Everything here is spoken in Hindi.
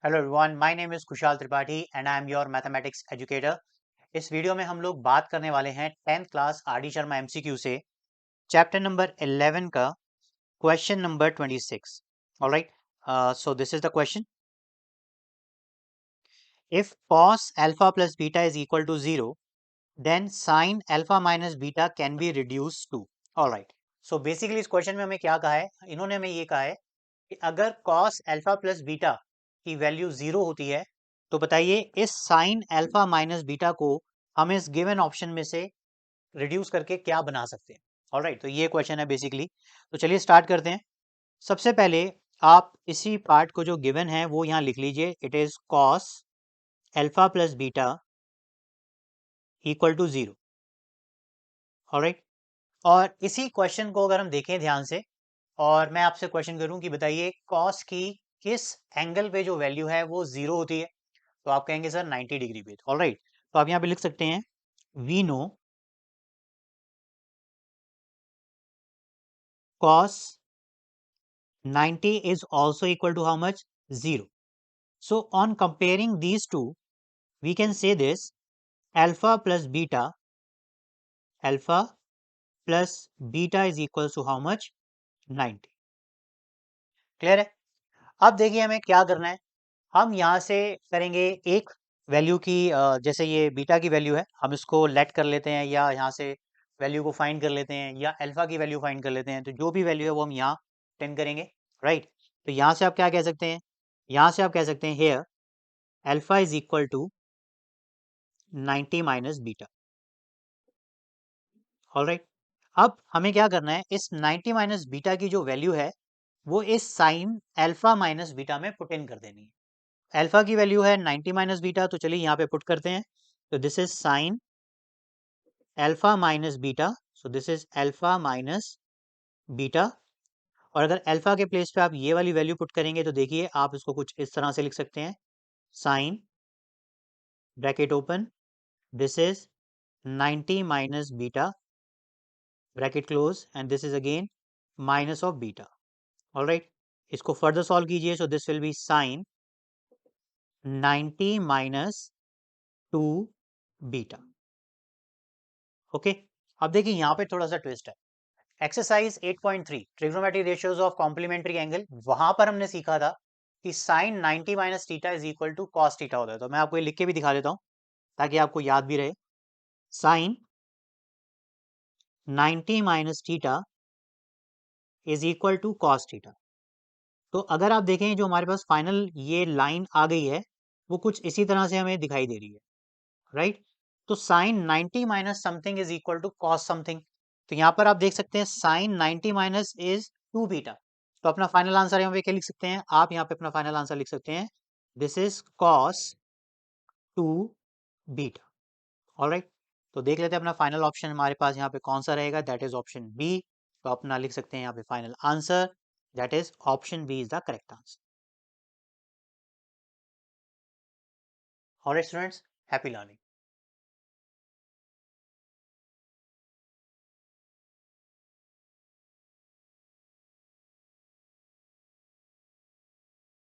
Hello everyone, my name is Khushal Tripathi and I am your mathematics educator. इस वीडियो में हम लोग बात करने वाले हैं 10th class R D Sharma MCQ से चैप्टर नंबर 11 का question number 26। Alright, so this is the question. If cos alpha plus beta is equal to 0 then sin alpha minus beta can be reduce to. Alright, so basically इस क्वेश्चन में हमें क्या कहा है, इन्होंने हमें ये कहा है कि अगर cos अल्फा प्लस बीटा की वैल्यू 0 होती है तो बताइए इस sin अल्फा माइनस बीटा को हम इस गिवन ऑप्शन में से रिड्यूस करके क्या बना सकते हैं। ऑलराइट, तो ये क्वेश्चन है बेसिकली। तो चलिए स्टार्ट करते हैं। सबसे पहले आप इसी पार्ट को जो गिवन है वो यहाँ लिख लीजिए। It is cos alpha plus beta equal to 0। Alright, और इसी क्वेश्चन को अगर हम देखें ध्यान से और मैं आपसे क्वेश्चन करूं कि बताइए cos की किस एंगल पे जो वैल्यू है वो 0 होती है, तो आप कहेंगे सर 90 डिग्री पे। ऑलराइट, तो आप यहाँ पे लिख सकते हैं we know cos 90 is also equal to how much? 0. So on comparing these two, we can say this: alpha plus beta is equals to how much? 90. Clear है? अब देखिए हमें क्या करना है। हम यहाँ से करेंगे एक वैल्यू की, जैसे ये बीटा की वैल्यू है, हम इसको लेट कर लेते हैं या यहाँ से वैल्यू को फाइंड कर लेते हैं या अल्फा की वैल्यू फाइंड कर लेते हैं। तो जो भी वैल्यू है वो हम यहाँ टेन करेंगे। राइट, तो यहाँ से आप क्या कह सकते हैं, यहाँ से आप कह सकते हैं here alpha is equal to 90 minus beta. Alright, अब हमें क्या करना है, इस 90 माइनस बीटा की जो वैल्यू है वो इस साइन अल्फा माइनस बीटा में पुट इन कर देनी है। अल्फा की वैल्यू है 90 माइनस बीटा, तो चलिए यहाँ पे पुट करते हैं। तो this is sine alpha minus beta, so this is alpha minus beta. और अगर अल्फा के प्लेस पे आप ये वाली वैल्यू पुट करेंगे तो देखिए आप इसको कुछ इस तरह से लिख सकते हैं, sine bracket open, this is 90 minus beta bracket close, and this is again minus of beta. Alright, इसको फर्दर सॉल्व कीजिए। So this will be sine 90 minus 2 beta. Okay, अब देखिए यहाँ पे थोड़ा सा ट्विस्ट है। Exercise 8.3 trigonometric ratios of complementary angle, वहां पर हमने सीखा था कि sine 90 minus theta is equal to cos theta होता है। तो मैं आपको ये लिख के भी दिखा देता हूँ ताकि आपको याद भी रहे। Sine 90 minus theta is equal to cos theta. तो अगर आप देखें जो हमारे पास फाइनल ये लाइन आ गई है वो कुछ इसी तरह से हमें दिखाई दे रही है। राइट, तो sine 90 minus something is equal to cos something. तो यहाँ पर आप देख सकते हैं साइन 90 माइनस इज 2 बीटा। तो अपना फाइनल आंसर यहाँ पे क्या लिख सकते हैं, आप यहाँ पे अपना फाइनल आंसर लिख सकते हैं, this is cos 2 beta. Alright, तो देख लेते हैं अपना फाइनल ऑप्शन हमारे पास यहाँ पे कौन सा रहेगा, दैट इज ऑप्शन बी। तो अपना लिख सकते हैं यहाँ पे final answer, that is option B is the correct answer. Alright students, happy learning.